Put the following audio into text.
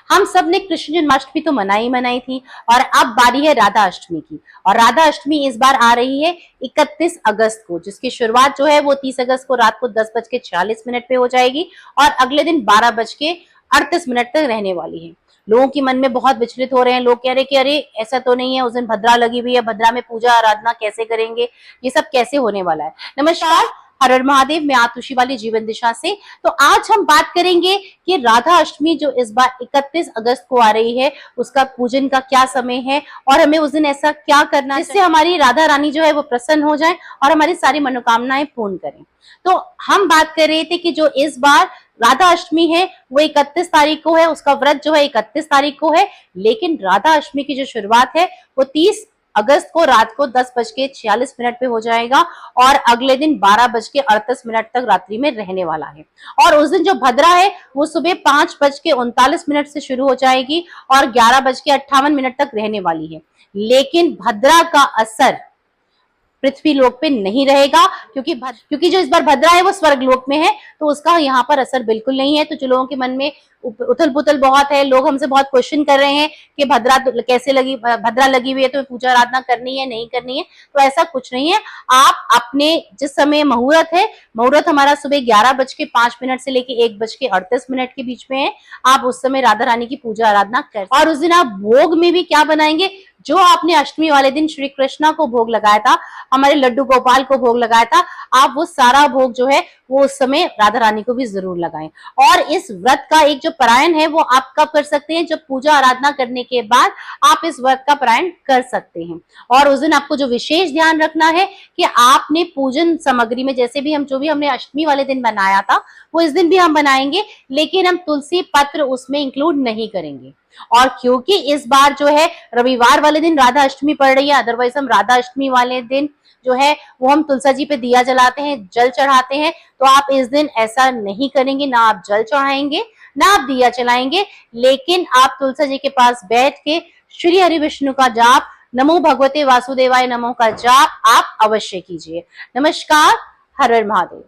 हम सब ने कृष्ण जन्माष्टमी तो मनाई थी और अब बारी है राधा अष्टमी की। और राधा अष्टमी इस बार आ रही है 31 अगस्त को, जिसकी शुरुआत जो है वो 30 अगस्त को रात को 10:46 पे हो जाएगी और अगले दिन 12:38 तक रहने वाली है। लोगों के मन में बहुत विचलित हो रहे हैं, लोग कह रहे हैं कि अरे ऐसा तो नहीं है, उस दिन भद्रा लगी हुई है, भद्रा में पूजा आराधना कैसे करेंगे, ये सब कैसे होने वाला है। नमस्कार, हर हर महादेव, मैं आतुषी वाली जीवन दिशा से। तो आज हम बात करेंगे कि राधा अष्टमी जो इस बार 31 अगस्त को आ रही है, उसका पूजन का क्या समय है और हमें उस दिन ऐसा क्या करना जिससे हमारी राधा रानी जो है वो प्रसन्न हो जाए और हमारी सारी मनोकामनाएं पूर्ण करें। तो हम बात कर रहे थे कि जो इस बार राधा अष्टमी है वो 31 तारीख को है, उसका व्रत जो है 31 तारीख को है, लेकिन राधा अष्टमी की जो शुरुआत है वो 30 अगस्त को रात को 10:46 पे हो जाएगा और अगले दिन 12:38 तक रात्रि में रहने वाला है। और उस दिन जो भद्रा है वो सुबह 5:39 से शुरू हो जाएगी और 11:58 तक रहने वाली है। लेकिन भद्रा का असर पृथ्वी लोक पे नहीं रहेगा, क्योंकि जो इस बार भद्रा है वो स्वर्ग लोक में है, तो उसका यहाँ पर असर बिल्कुल नहीं है। तो जो लोगों के मन में उथल पुथल बहुत है, लोग हमसे बहुत क्वेश्चन कर रहे हैं कि भद्रा तो कैसे लगी, भद्रा लगी हुई है तो पूजा आराधना करनी है नहीं करनी है, तो ऐसा कुछ नहीं है। आप अपने जिस समय मुहूर्त है, मुहूर्त हमारा सुबह 11:05 से लेके 1:38 के बीच में है, आप उस समय राधा रानी की पूजा आराधना कर। और उस दिन आप भोग में भी क्या बनाएंगे, जो आपने अष्टमी वाले दिन श्री कृष्णा को भोग लगाया था, हमारे लड्डू गोपाल को भोग लगाया था, आप वो सारा भोग जो है वो उस समय राधा रानी को भी जरूर लगाएं। और इस व्रत का एक जो पारायण है वो आप कब कर सकते हैं, जब पूजा आराधना करने के बाद आप इस व्रत का पारायण कर सकते हैं। और उस दिन आपको जो विशेष ध्यान रखना है कि आपने पूजन सामग्री में जैसे भी जो भी हमने अष्टमी वाले दिन बनाया था वो इस दिन भी हम बनाएंगे, लेकिन हम तुलसी पत्र उसमें इंक्लूड नहीं करेंगे। और क्योंकि इस बार जो है रविवार वाले दिन राधा अष्टमी पड़ रही है, अदरवाइज हम राधा अष्टमी वाले दिन जो है वो हम तुलसा जी पे दिया जलाते हैं, जल चढ़ाते हैं, तो आप इस दिन ऐसा नहीं करेंगे, ना आप जल चढ़ाएंगे ना आप दिया जलाएंगे, लेकिन आप तुलसा जी के पास बैठ के श्री हरि विष्णु का जाप, नमो भगवते वासुदेवाय नमो का जाप आप अवश्य कीजिए। नमस्कार, हर हर महादेव।